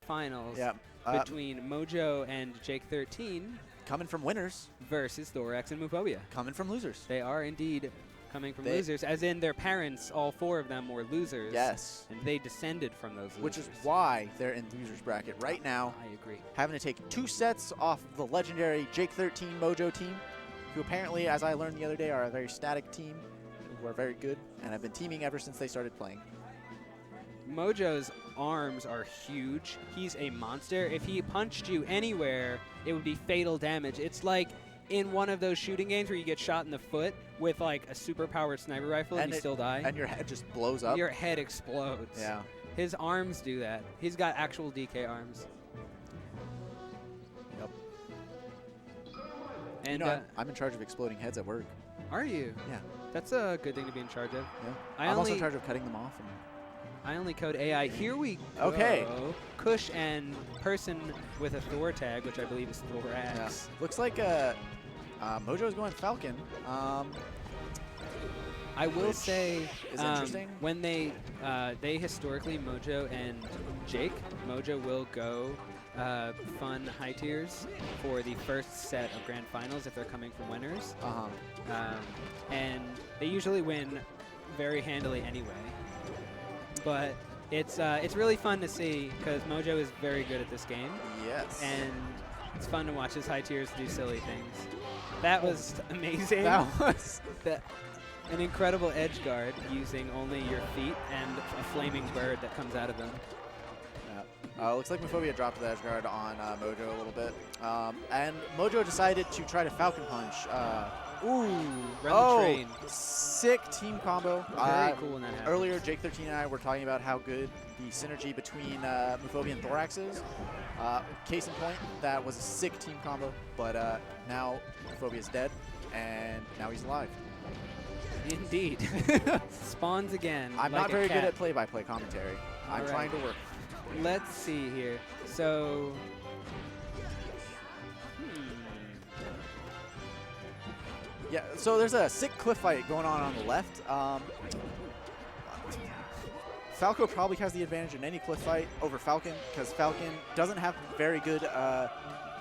finals Yeah. between Mojo and Jake13 Coming from winners. versus Thoraxe and Moophobia. Coming from losers. They are indeed coming from losers, as in their parents, all 4 of them were losers. Yes. And they descended from those losers. Which is why they're in losers bracket right now. I agree. Having to take 2 sets off the legendary Jake13 Mojo team, who apparently, as I learned the other day, are a very static team, who are very good, and have been teaming ever since they started playing. Mojo's arms are huge. He's a monster. If he punched you anywhere, it would be fatal damage. It's like in one of those shooting games where you get shot in the foot with like a super-powered sniper rifle and you still die. And your head just blows up. Your head explodes. Yeah. His arms do that. He's got actual DK arms. Yep. And you know, I'm in charge of exploding heads at work. Are you? Yeah. That's a good thing to be in charge of. Yeah. I'm also in charge of cutting them off. And I only code AI. Here we go. Okay. Kush and person with a Thor tag, which I believe is Thoraxe. yeah. Looks like Mojo is going Falcon. I will say, is interesting. when they historically, Mojo and Jake, Mojo will go fun high tiers for the first set of grand finals if they're coming from winners. And they usually win very handily anyway. But it's really fun to see because Mojo is very good at this game. Yes. And it's fun to watch his high tiers do silly things. That was amazing. That was an incredible edge guard using only your feet and a flaming bird that comes out of them. Looks like Moophobia dropped the edge guard on Mojo a little bit. And Mojo decided to try to Falcon Punch. Run the train. Sick team combo. Very cool when that happens. Earlier, Jake13 and I were talking about how good the synergy between Moophobia and Thoraxe is. Case in point, that was a sick team combo, but now Moophobia's dead, and now he's alive. Indeed. Spawns again. I'm like not very cat. good at play-by-play commentary. I'm trying to work. Let's see here. So, yeah, so there's a sick cliff fight going on the left. Falco probably has the advantage in any cliff fight over Falcon because Falcon doesn't have very good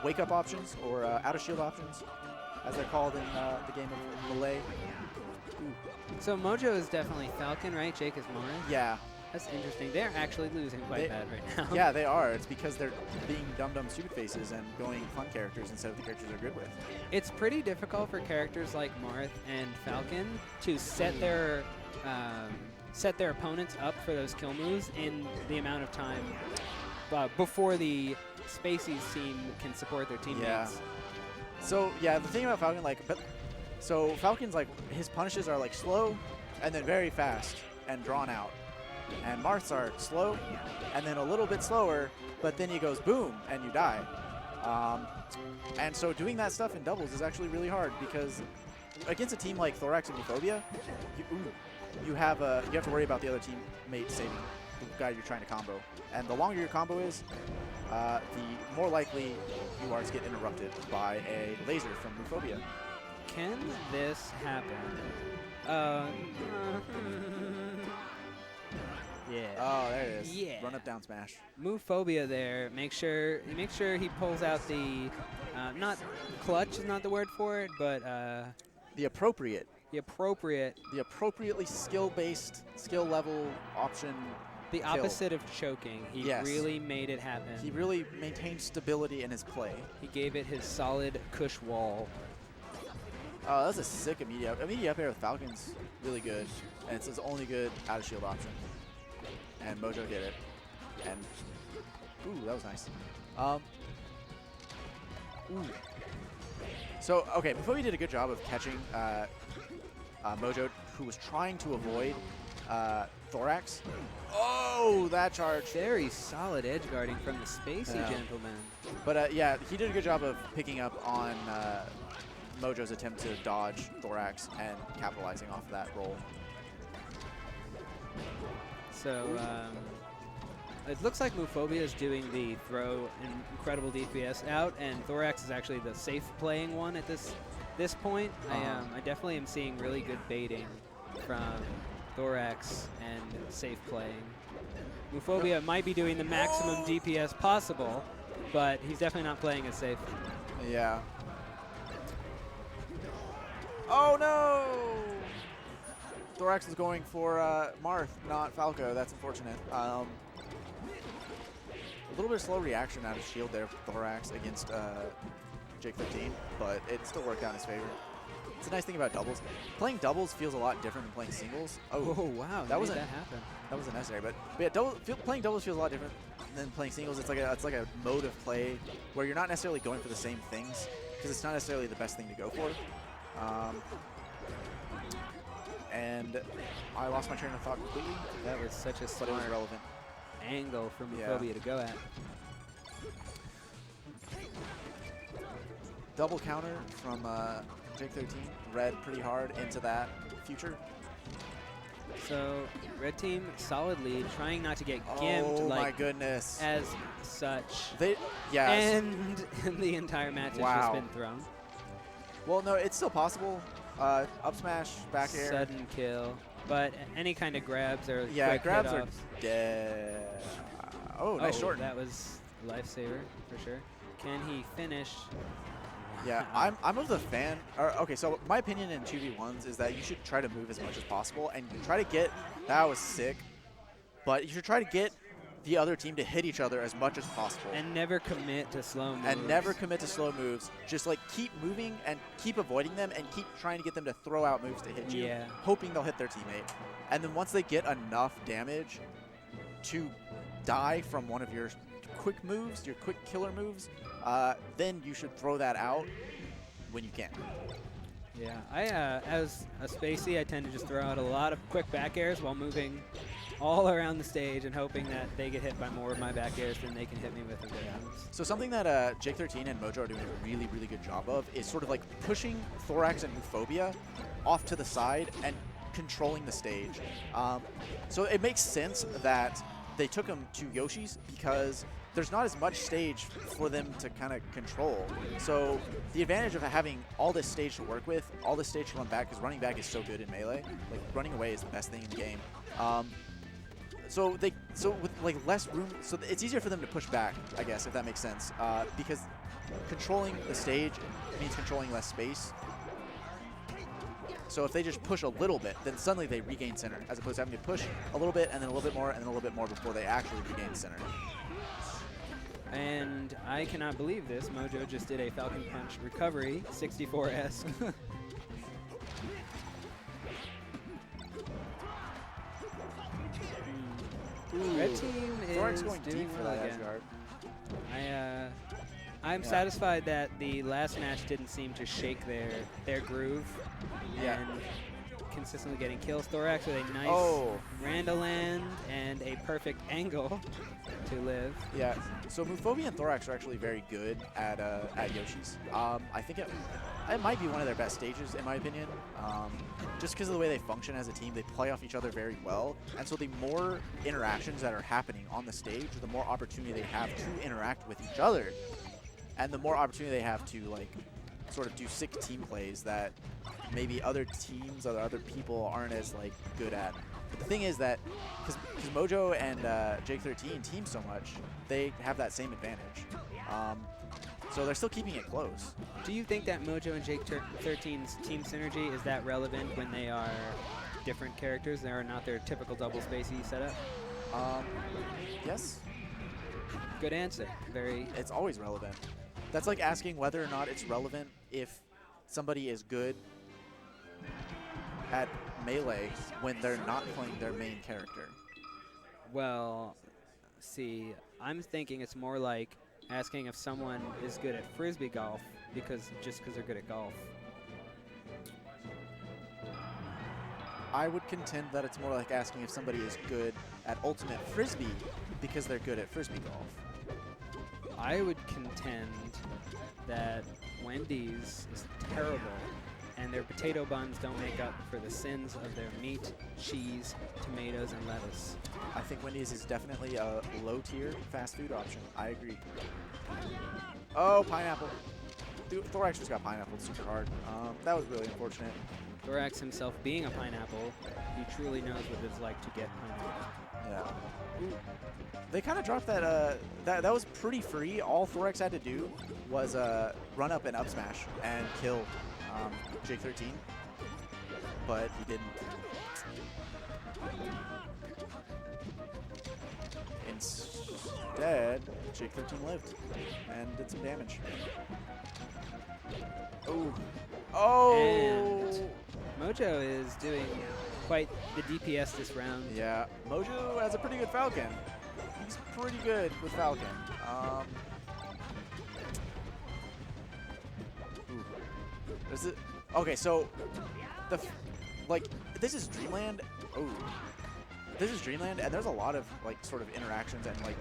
wake-up options or out-of-shield options, as they're called in the game of Melee. So Mojo is definitely Falcon, right? Jake is Morris? Yeah. That's interesting. They're actually losing quite bad right now. Yeah, they are. It's because they're being dumb stupid faces and going fun characters instead of the characters they're good with. It's pretty difficult for characters like Marth and Falcon to set their opponents up for those kill moves in the amount of time before the Spaceys team can support their teammates. Yeah. So yeah, the thing about Falcon, so Falcon's his punishes are slow and then very fast and drawn out. And Marth's are slow, and then a little bit slower, but then he goes boom, and you die. And so doing that stuff in doubles is actually really hard because against a team like Thoraxe and Moophobia, you have to worry about the other teammate saving the guy you're trying to combo. And the longer your combo is, the more likely you are to get interrupted by a laser from Moophobia. Can this happen? Yeah. Oh, there it is. Yeah. Run up down smash. Moophobia there. Make sure he pulls out the not clutch is not the word for it, but the appropriately skill-based, skill level option. The kill. Opposite of choking. He really made it happen. He really maintained stability in his play. He gave it his solid Kush wall. Oh, that was a sick immediate up air with Falcon's really good, and it's his only good out of shield option. And Mojo did it. And ooh, that was nice. So okay, Moophobia did a good job of catching Mojo, who was trying to avoid Thoraxe. Oh, that charge! Very solid edge guarding from the Spacey gentleman. But yeah, he did a good job of picking up on Mojo's attempt to dodge Thoraxe and capitalizing off of that roll. So it looks like Moophobia is doing the throw incredible DPS out, and Thoraxe is actually the safe playing one at this point. I definitely am seeing really good baiting from Thoraxe and safe playing. Moophobia might be doing the maximum DPS possible, but he's definitely not playing it safe. Yeah. Oh no! Thoraxe was going for Marth, not Falco. That's unfortunate. A little bit of slow reaction out of shield there for Thoraxe against Jake13, but it still worked out in his favor. It's a nice thing about doubles. Playing doubles feels a lot different than playing singles. Oh, wow! That wasn't that happen. That wasn't necessary, but yeah, playing doubles feels a lot different than playing singles. It's like a mode of play where you're not necessarily going for the same things because it's not necessarily the best thing to go for. And I lost my train of thought completely. That was such a smart but it was relevant angle for Moophobia to go at. Double counter from Jake13. Red pretty hard into that future. So red team solid lead, trying not to get gimped. Oh like, my goodness! As such. And the entire match has just been thrown. Well, no, it's still possible. Up smash, back air. Sudden kill. But any kind of grabs are quick grabs hit-offs. are dead. Oh, nice short. That was a lifesaver for sure. Can he finish? Yeah, I'm of the fan. Okay, so my opinion in 2v1s is that you should try to move as much as possible and try to get. That was sick. But you should try to get the other team to hit each other as much as possible. And never commit to slow moves. And never commit to slow moves. Just like keep moving and keep avoiding them and keep trying to get them to throw out moves to hit you, hoping they'll hit their teammate. And then once they get enough damage to die from one of your quick moves, your quick killer moves, then you should throw that out when you can. Yeah, as a spacey, I tend to just throw out a lot of quick back airs while moving all around the stage and hoping that they get hit by more of my back airs than they can hit me with their moves. So something that Jake13 and Mojo are doing a really, really good job of is sort of like pushing Thoraxe and Moophobia off to the side and controlling the stage. So it makes sense that they took them to Yoshi's because there's not as much stage for them to kind of control. So the advantage of having all this stage to work with, all this stage to run back, because running back is so good in Melee. Like running away is the best thing in the game. So with like less room, so it's easier for them to push back, I guess, if that makes sense. Because controlling the stage means controlling less space. So if they just push a little bit, then suddenly they regain center, as opposed to having to push a little bit and then a little bit more and then a little bit more before they actually regain center. And I cannot believe this. Mojo just did a Falcon Punch recovery, 64-esque. Red team is going doing deep for well that again. edge guard. I'm satisfied that the last match didn't seem to shake their groove and consistently getting kills. Thoraxe with a nice Randoland and a perfect angle to live. Yeah, so Moophobia and Thoraxe are actually very good at Yoshi's. I think it might be one of their best stages, in my opinion. Just because of the way they function as a team, they play off each other very well. And so the more interactions that are happening on the stage, the more opportunity they have to interact with each other. And the more opportunity they have to like sort of do sick team plays that maybe other teams or other people aren't as like good at. But the thing is that because Mojo and Jake13 team so much, they have that same advantage. So they're still keeping it close. Do you think that Mojo and Jake13's team synergy is that relevant when they are different characters? They are not their typical double spacey setup? Yes. Good answer. It's always relevant. That's like asking whether or not it's relevant if somebody is good at Melee when they're not playing their main character. Well, see, I'm thinking it's more like asking if someone is good at Frisbee golf just because they're good at golf. I would contend that it's more like asking if somebody is good at Ultimate Frisbee because they're good at Frisbee golf. I would contend that Wendy's is terrible and their potato buns don't make up for the sins of their meat, cheese, tomatoes, and lettuce. I think Wendy's is definitely a low-tier fast food option. I agree. Oh, pineapple. Dude, Thoraxe just got pineappled super hard. That was really unfortunate. Thoraxe himself being a pineapple, he truly knows what it's like to get pineapple. Yeah. They kind of dropped that, that was pretty free. All Thoraxe had to do was run up and up smash and kill Jake13, but he didn't. Instead, Jake13 lived and did some damage. Oh. Oh! And Mojo is doing quite the DPS this round. Yeah, Mojo has a pretty good Falcon. He's pretty good with Falcon. Is it okay? So, this is Dreamland. Oh, this is Dreamland, and there's a lot of like sort of interactions and like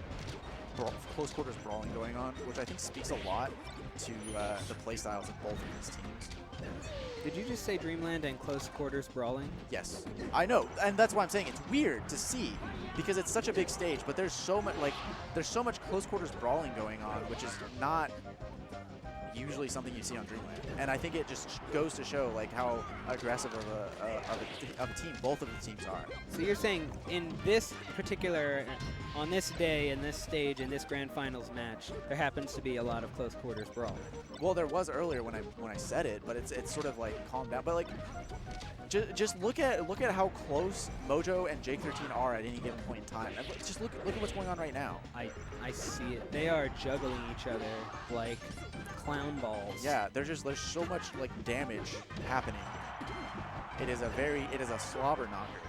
close quarters brawling going on, which I think speaks a lot to the playstyles of both of these teams. Did you just say Dreamland and close quarters brawling? Yes, I know, and that's why I'm saying it's weird to see because it's such a big stage, but there's so much close quarters brawling going on, which is not usually something you see on Dreamland. And I think it just goes to show like how aggressive of a team both of the teams are. So you're saying in this particular, on this day, in this stage, in this grand finals match, there happens to be a lot of close quarters brawl. Well, there was earlier when I said it, but it's sort of like calmed down. But like, just look at how close Mojo and Jake13 are at any given point in time. And just look at what's going on right now. I see it. They are juggling each other like clown balls. Yeah, there's so much like damage happening. It is a slobber knocker.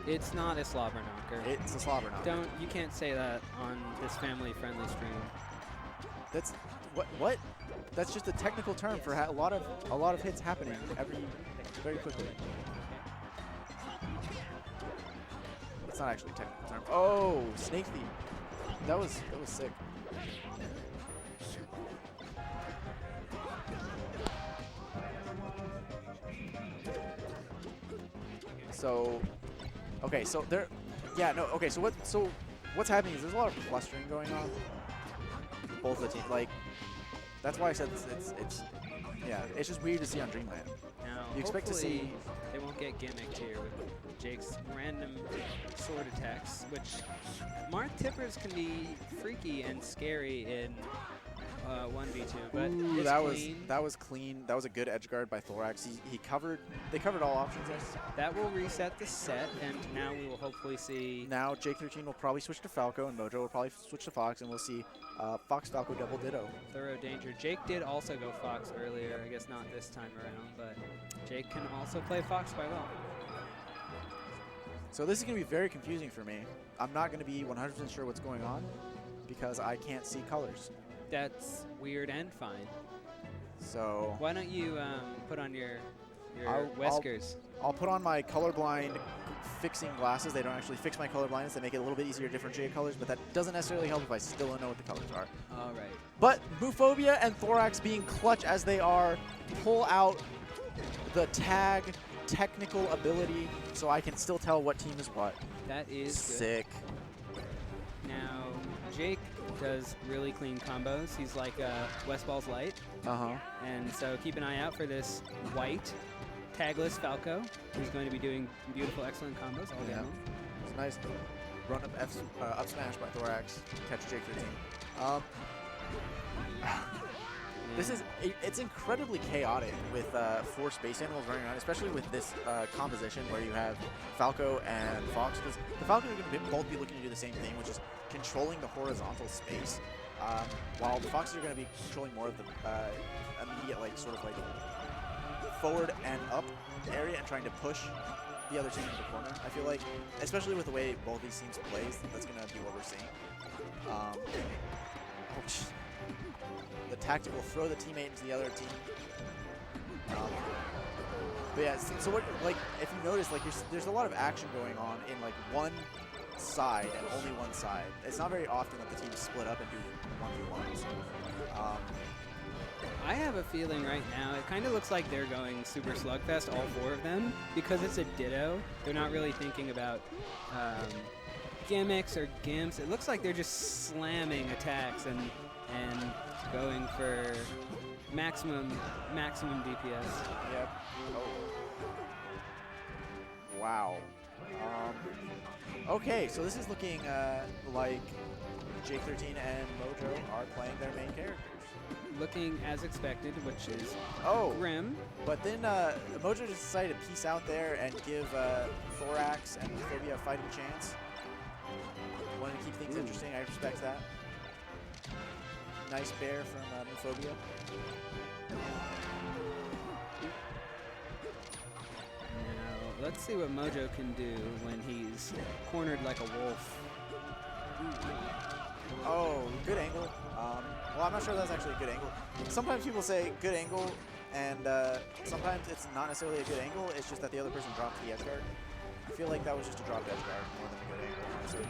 It's not a slobber knocker. It's a slobber knocker. You can't say that on this family-friendly stream. That's what? That's just a technical term for a lot of hits happening very quickly. It's not actually a technical term. Oh, snake thief. That was sick. So, okay, so there, yeah, no, okay, so what's happening is there's a lot of clustering going on. Both the teams, like, that's why I said yeah, it's just weird to see on Dreamland. Now, you expect to see they won't get gimmicked here with Jake's random sword attacks, which Mark Tippers can be freaky and scary in 1v2, but ooh, it's that was clean. That was a good edge guard by Thoraxe. They covered all options there. That will reset the set, and now we will hopefully see. Now Jake13 will probably switch to Falco, and Mojo will probably switch to Fox, and we'll see Fox Falco double ditto. Thorough danger. Jake did also go Fox earlier. I guess not this time around, but Jake can also play Fox quite well. So this is going to be very confusing for me. I'm not going to be 100% sure what's going on because I can't see colors. That's weird and fine. So why don't you put on your whiskers? I'll put on my colorblind fixing glasses. They don't actually fix my color blindness. They make it a little bit easier to differentiate colors, but that doesn't necessarily help if I still don't know what the colors are. All right. But Moophobia and Thoraxe, being clutch as they are, pull out the tag technical ability so I can still tell what team is what. That is sick. Good. Now, Jake does really clean combos. He's like Westball's Light. And so keep an eye out for this white tagless Falco, who's going to be doing beautiful, excellent combos all game long. It's nice. Run up smash by Thoraxe, catch Jake13. It's incredibly chaotic with 4 space animals running around, especially with this composition where you have Falco and Fox, because the Falcons are going to both be looking to do the same thing, which is controlling the horizontal space, while the Foxes are going to be controlling more of the immediate, like, sort of like forward and up area and trying to push the other team into the corner. I feel like, especially with the way both these teams plays, that's going to be what we're seeing. The tactic will throw the teammate into the other team. But yeah, so what, like, if you notice, like, there's a lot of action going on in like one side and only one side. It's not very often that the teams split up and do 1v1s. I have a feeling right now, it kind of looks like they're going super slugfest, all 4 of them, because it's a ditto. They're not really thinking about gimmicks or gimps. It looks like they're just slamming attacks and going for maximum DPS. Yep. Oh. Wow. Okay, so this is looking like Jake13 and Mojo are playing their main characters. Looking as expected, which is grim. But then Mojo just decided to peace out there and give Thoraxe and Moophobia a fighting chance. Wanted to keep things interesting. I respect that. Nice bear from Moophobia. Now, let's see what Mojo can do when he's cornered like a wolf. Oh, good angle. Well, I'm not sure that's actually a good angle. Sometimes people say good angle, and sometimes it's not necessarily a good angle. It's just that the other person dropped the edge guard. I feel like that was just a dropped edge guard more than a good angle, honestly.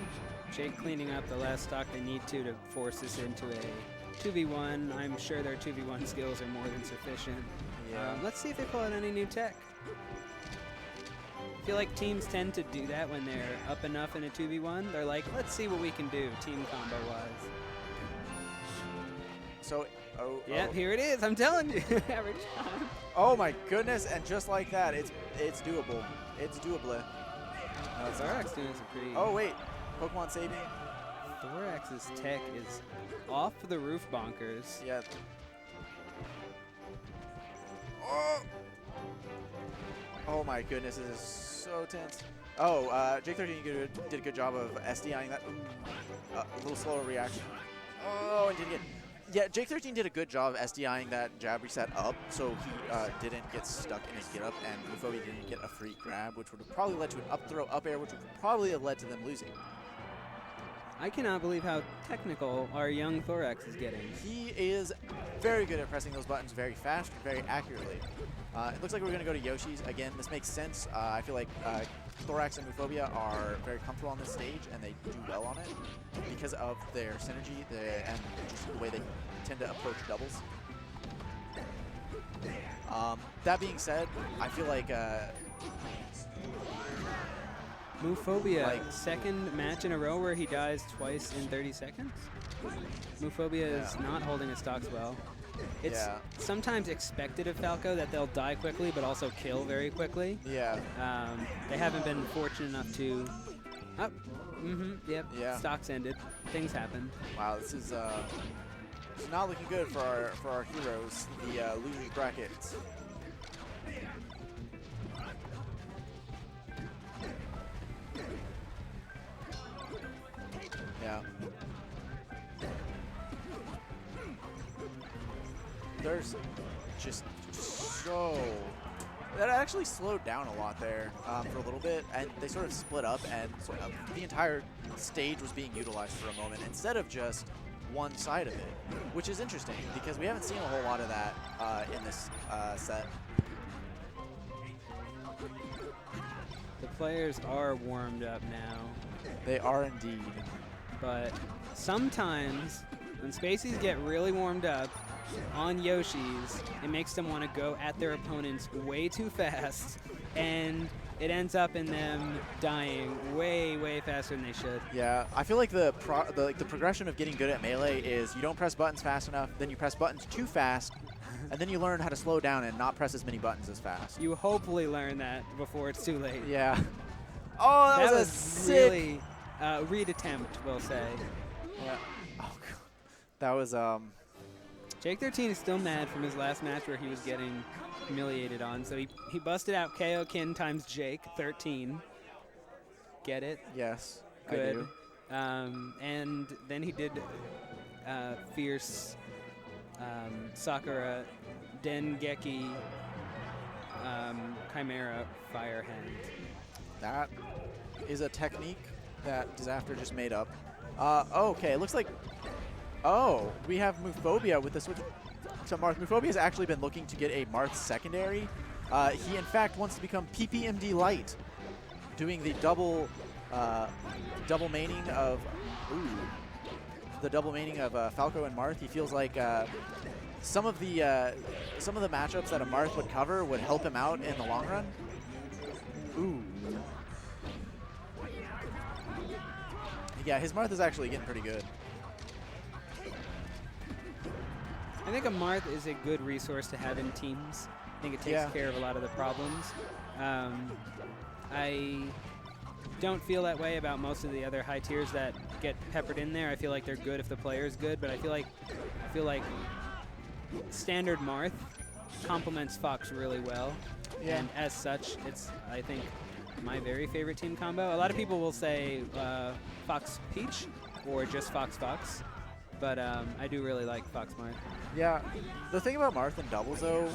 Jake cleaning up the last stock they need to force this into a 2v1. I'm sure their 2v1 skills are more than sufficient. Yeah. Let's see if they pull out any new tech. I feel like teams tend to do that when they're up enough in a 2v1. They're like, let's see what we can do team combo-wise. So, Yep, here it is. I'm telling you. Average time. Oh my goodness, and just like that, it's doable. It's doable. No, Thoraxe doing some pretty... Oh wait, Pokemon saving. Thoraxe's tech is off the roof bonkers. Yeah. Oh! Oh my goodness, this is so tense. Oh, Jake13 did a good job of SDIing that. Ooh. A little slower reaction. Oh, and did again. Yeah, Jake13 did a good job of SDIing that jab reset up, so he didn't get stuck in his get up, and Moophobia didn't get a free grab, which would have probably led to an up throw, up air, which would probably have led to them losing. I cannot believe how technical our young Thoraxe is getting. He is very good at pressing those buttons very fast, very accurately. It looks like we're going to go to Yoshi's. Again, this makes sense. I feel like Thoraxe and Moophobia are very comfortable on this stage, and they do well on it because of their synergy and just the way they tend to approach doubles. That being said, I feel like Moophobia, second match in a row where he dies twice in 30 seconds. Moophobia is not holding his stocks well. It's sometimes expected of Falco that they'll die quickly, but also kill very quickly. Yeah. They haven't been fortunate enough to. Oh, yep. Yeah. Stocks ended. Things happen. Wow, this is not looking good for our heroes. The losers brackets. Yeah. There's just so... That actually slowed down a lot there for a little bit, and they sort of split up, and sort of the entire stage was being utilized for a moment instead of just one side of it, which is interesting because we haven't seen a whole lot of that in this set. The players are warmed up now. They are indeed. But sometimes when Spaceys get really warmed up on Yoshi's, it makes them want to go at their opponents way too fast, and it ends up in them dying way, way faster than they should. Yeah, I feel like the progression of getting good at Melee is you don't press buttons fast enough, then you press buttons too fast, and then you learn how to slow down and not press as many buttons as fast. You hopefully learn that before it's too late. Yeah. Oh, that was a sick... really read attempt, we'll say. Yeah. Oh, God. That was Jake13 is still mad from his last match where he was getting humiliated on, so he busted out KO Kin times Jake13. Get it? Yes, good. I do. And then he did fierce Sakura Dengeki Chimera Fire Hand. That is a technique that Disaster just made up. Okay, it looks like... Oh, we have Moophobia with the switch to Marth. Moophobia has actually been looking to get a Marth secondary. He, in fact, wants to become PPMD Light, doing the double maining of... Ooh. The double maining of Falco and Marth. He feels like some of the matchups that a Marth would cover would help him out in the long run. Ooh. Yeah, his Marth is actually getting pretty good. I think a Marth is a good resource to have in teams. I think it takes care of a lot of the problems. I don't feel that way about most of the other high tiers that get peppered in there. I feel like they're good if the player is good, but I feel like standard Marth complements Fox really well. Yeah. And as such, it's, I think, my very favorite team combo. A lot of people will say Fox Peach or just Fox Fox, but I do really like Fox Marth. Yeah, the thing about Marth in doubles though,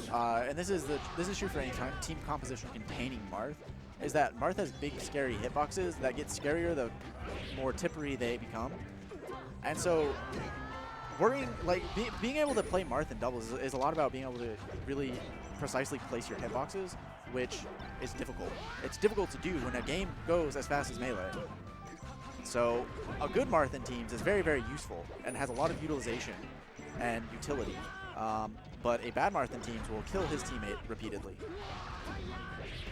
and this is true for any team composition containing Marth, is that Marth has big scary hitboxes that get scarier the more tippery they become, and so being able to play Marth in doubles is a lot about being able to really precisely place your hitboxes, which is difficult. It's difficult to do when a game goes as fast as Melee. So a good Marth in teams is very, very useful and has a lot of utilization and utility. But a bad Marth in teams will kill his teammate repeatedly.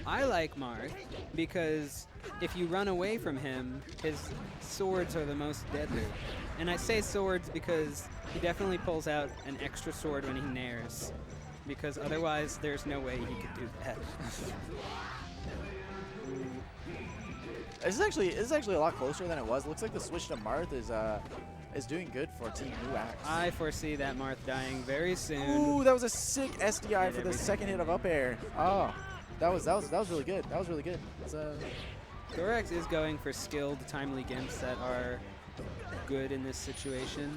I like Marth because if you run away from him, his swords are the most deadly. And I say swords because he definitely pulls out an extra sword when he nairs, because otherwise there's no way he could do that. This is actually a lot closer than it was. Looks like the switch to Marth is doing good for Team Moophobia. I foresee that Marth dying very soon. Ooh, that was a sick SDI for the second hit of up air. Oh, that was really good. That was really good. Thoraxe is going for skilled, timely gimps that are good in this situation.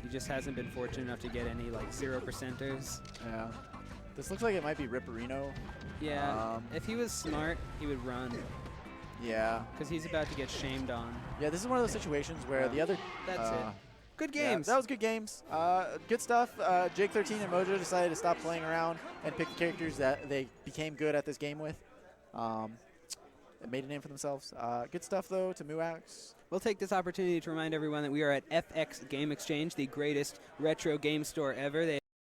He just hasn't been fortunate enough to get any like 0%ers. Yeah. This looks like it might be Ripperino. Yeah. If he was smart, he would run. Yeah. Because he's about to get shamed on. Yeah, this is one of those situations where the other... That's it. Good games. Yeah, that was good games. Good stuff. Jake13 and Mojo decided to stop playing around and pick the characters that they became good at this game with. And made a name for themselves. Good stuff, though, to Moophobia. We'll take this opportunity to remind everyone that we are at FX Game Exchange, the greatest retro game store ever. They